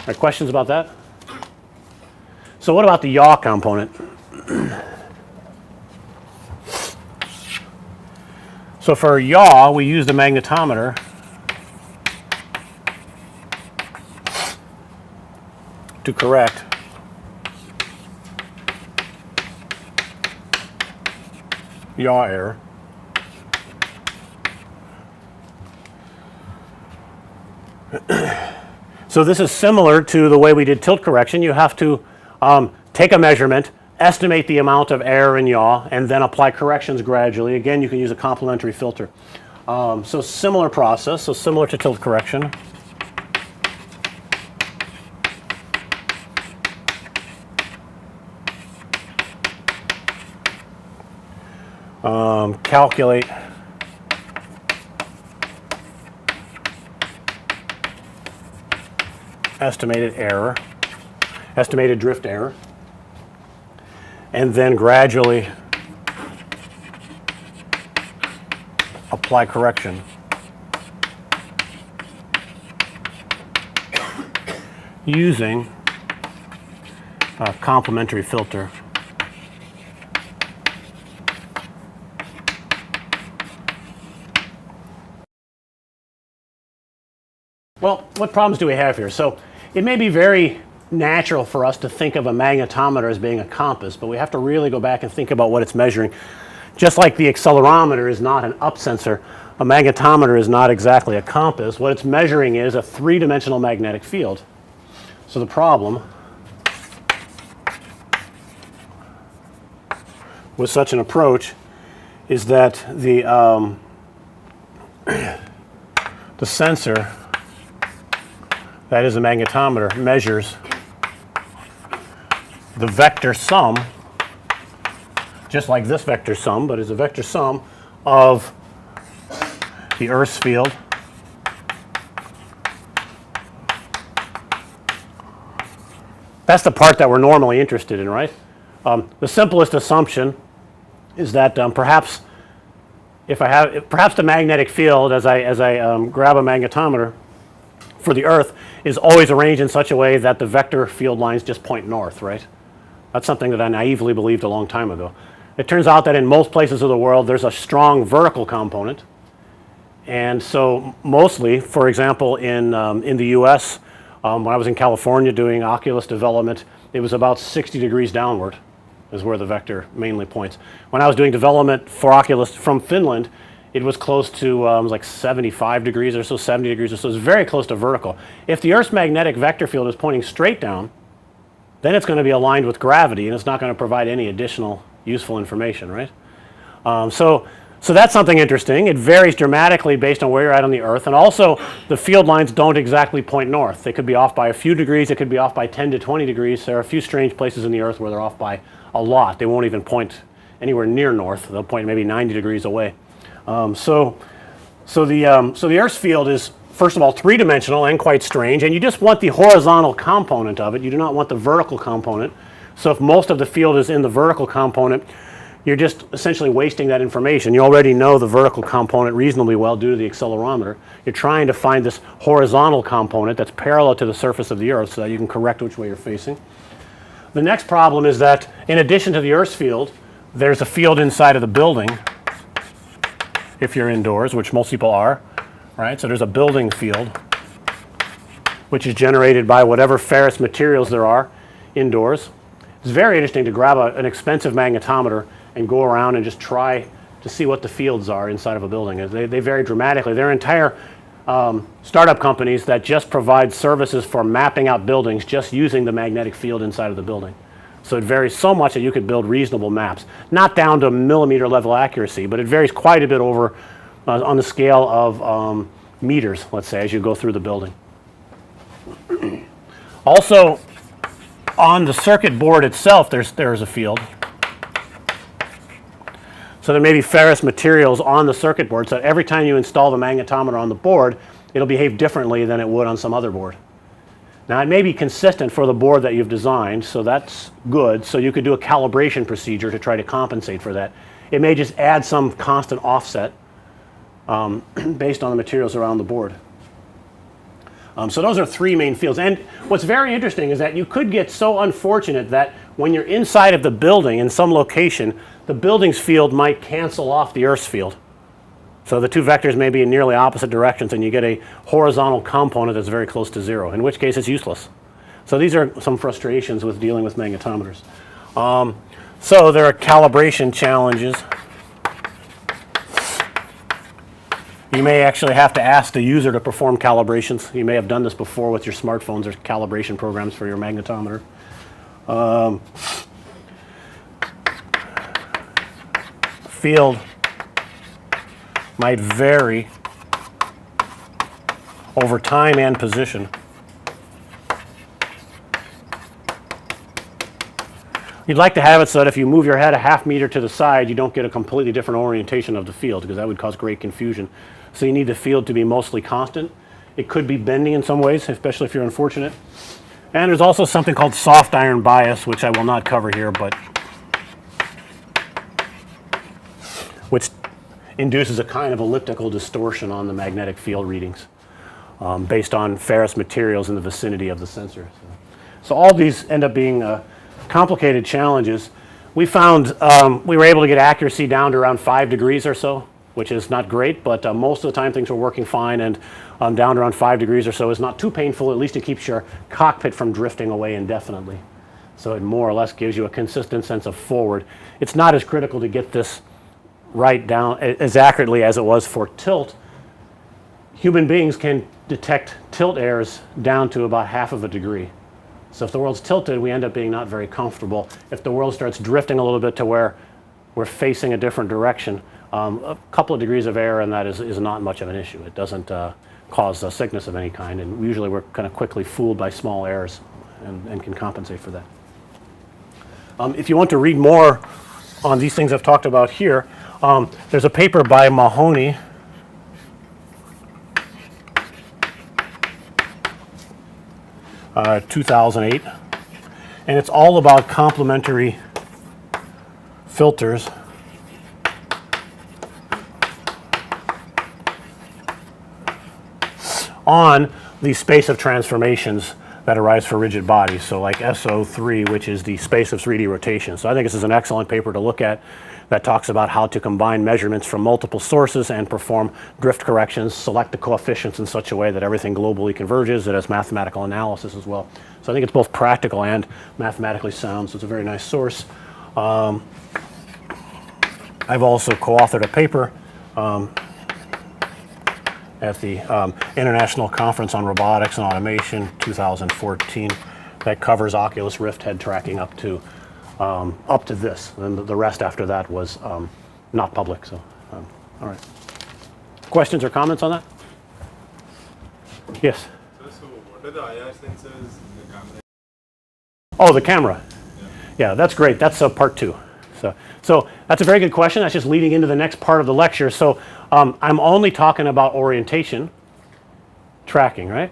Right, questions about that? So what about the yaw component? So for yaw, we use the magnetometer to correct yaw error. So this is similar to the way we did tilt correction. You have to take a measurement, estimate the amount of error in yaw, and then apply corrections gradually. Again, you can use a complementary filter. So similar process, so similar to tilt correction. Calculate estimated error, estimated drift error, and then gradually apply correction using a complementary filter. Well, what problems do we have here? So it may be very natural for us to think of a magnetometer as being a compass, but we have to really go back and think about what it's measuring. Just like the accelerometer is not an up sensor, a magnetometer is not exactly a compass. What it's measuring is a three-dimensional magnetic field. So the problem with such an approach is that the sensor, that is a magnetometer, measures the vector sum, just like this vector sum, but is a vector sum of the Earth's field that's the part that we're normally interested in, right? The simplest assumption is that perhaps the magnetic field, as I grab a magnetometer for the Earth, is always arranged in such a way that the vector field lines just point north, right? That's something that I naively believed a long time ago. It turns out that in most places of the world there's a strong vertical component, and so mostly, for example, in the US, when I was in California doing Oculus development, it was about 60 degrees downward is where the vector mainly points. When I was doing development for Oculus from Finland, it was close to like 75 degrees or so, 70 degrees or so. It's very close to vertical. If the Earth's magnetic vector field is pointing straight down, then it's going to be aligned with gravity, and it's not going to provide any additional useful information, right? So that's something interesting. It varies dramatically based on where you're at on the Earth, and also the field lines don't exactly point north. They could be off by a few degrees. It could be off by 10 to 20 degrees. There are a few strange places in the Earth where they're off by a lot. They won't even point anywhere near north. They'll point maybe 90 degrees away. So the Earth's field is, first of all, three-dimensional and quite strange, and you just want the horizontal component of it. You do not want the vertical component. So if most of the field is in the vertical component, you're just essentially wasting that information. You already know the vertical component reasonably well due to the accelerometer. You're trying to find this horizontal component that's parallel to the surface of the Earth so that you can correct which way you're facing. The next problem is that in addition to the Earth's field, there's a field inside of the building if you're indoors, which most people are, right? So there's a building field which is generated by whatever ferrous materials there are indoors. It's very interesting to grab an expensive magnetometer and go around and just try to see what the fields are inside of a building. They vary dramatically. There are entire startup companies that just provide services for mapping out buildings just using the magnetic field inside of the building. So it varies so much that you could build reasonable maps. Not down to millimeter level accuracy, but it varies quite a bit over on the scale of meters, let's say, as you go through the building. Also, on the circuit board itself, there's a field. So there may be ferrous materials on the circuit board, so every time you install the magnetometer on the board, it'll behave differently than it would on some other board. Now, it may be consistent for the board that you've designed, so that's good. So you could do a calibration procedure to try to compensate for that. It may just add some constant offset based on the materials around the board. So those are three main fields. And what's very interesting is that you could get so unfortunate that when you're inside of the building in some location, the building's field might cancel off the Earth's field. So the two vectors may be in nearly opposite directions, and you get a horizontal component that's very close to zero, in which case it's useless. So these are some frustrations with dealing with magnetometers. So there are calibration challenges. You may actually have to ask the user to perform calibrations. You may have done this before with your smartphones. There's calibration programs for your magnetometer. Field might vary over time and position. You'd like to have it so that if you move your head a half meter to the side, you don't get a completely different orientation of the field, because that would cause great confusion. So you need the field to be mostly constant. It could be bending in some ways, especially if you're unfortunate. And there's also something called soft iron bias, which I will not cover here, but which induces a kind of elliptical distortion on the magnetic field readings based on ferrous materials in the vicinity of the sensor. So all these end up being complicated challenges. We found we were able to get accuracy down to around 5 degrees or so, which is not great, but most of the time things were working fine, and down to around 5 degrees or so is not too painful. At least it keeps your cockpit from drifting away indefinitely. So it more or less gives you a consistent sense of forward. It's not as critical to get this right down as accurately as it was for tilt. Human beings can detect tilt errors down to about half of a degree. So if the world's tilted, we end up being not very comfortable. If the world starts drifting a little bit to where we're facing a different direction, a couple of degrees of error in that is not much of an issue. It doesn't cause a sickness of any kind, and usually we're kind of quickly fooled by small errors and can compensate for that. If you want to read more on these things I've talked about here, there's a paper by Mahoney, uh, 2008, and it's all about complementary filters on the space of transformations that arise for rigid bodies. So like SO3, which is the space of 3D rotation. So I think this is an excellent paper to look at that talks about how to combine measurements from multiple sources and perform drift corrections, select the coefficients in such a way that everything globally converges. It has mathematical analysis as well. So I think it's both practical and mathematically sound, so it's a very nice source. I've also co-authored a paper at the International Conference on Robotics and Automation 2014 that covers Oculus Rift head tracking up to this. And the rest after that was not public. So, all right. Questions or comments on that? Yes? So what are the IR sensors in the camera? Oh, the camera. Yeah, that's great. That's part 2. So that's a very good question. That's just leading into the next part of the lecture. So I'm only talking about orientation tracking, right?